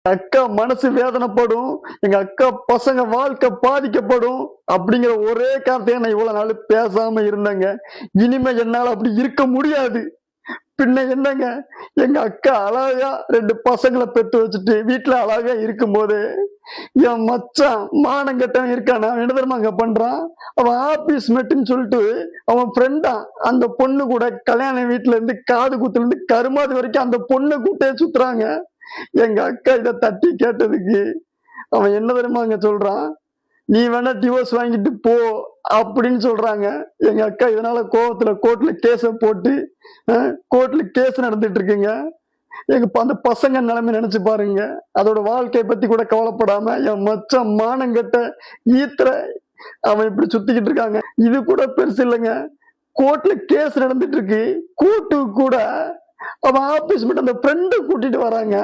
அக்கா மனசு வேதனைப்படும், எங்க அக்கா பசங்க வாழ்க்கை பாதிக்கப்படும் அப்படிங்கிற ஒரே காரணத்தையே நான் இவ்வளவு நாள் பேசாம இருந்தேங்க. இனிமே என்னால அப்படி இருக்க முடியாது. பின்ன என்னங்க, எங்க அக்கா அழகா 2 பசங்கள பெத்து வச்சுட்டு வீட்ல அழகா இருக்கும்போது, என் மச்சான் மானங்கெட்டவன் இருக்கானே, அவன் என்ன தெரியுமாங்க பண்றான்? அவன் ஆபீஸ் மேட்ன்னு சொல்லிட்டு அவன் ஃப்ரெண்டா அந்த பொண்ணு கூட கல்யாண வீட்ல இருந்து காது குத்துல இருந்து கருமாதி வரைக்கும் அந்த பொண்ண கூட்டே சுத்துறாங்க. எங்க அக்கா இத தட்டி கேட்டதுக்கு அவன் என்ன தெரியுமாங்க சொல்றான்? "நீ வேணா டிவோர்ஸ் வாங்கிட்டு போ" அப்படின்னு சொல்றாங்க. எங்க அக்கா இதனால கோவத்துல கோர்ட்ல கேஸ போட்டு, அ கோர்ட்ல கேஸ் நடந்துட்டு இருக்குங்க. அந்த பசங்க நிலைமை நெனச்சு பாருங்க. அதோட வாழ்க்கைய பத்தி கூட கவலைப்படாம, என் மச்சான் மானங்கெட்ட ஈத்திர அவன் இப்படி சுத்திக்கிட்டு இருக்காங்க. இது கூட பெருசு இல்லங்க. கோர்ட்ல கேஸ் நடந்துட்டு இருக்கு. கோர்ட்டுக்கு கூட அவன் ஆபீஸ் மேட் அந்த ஃப்ரெண்ட கூட்டிட்டு வராங்க.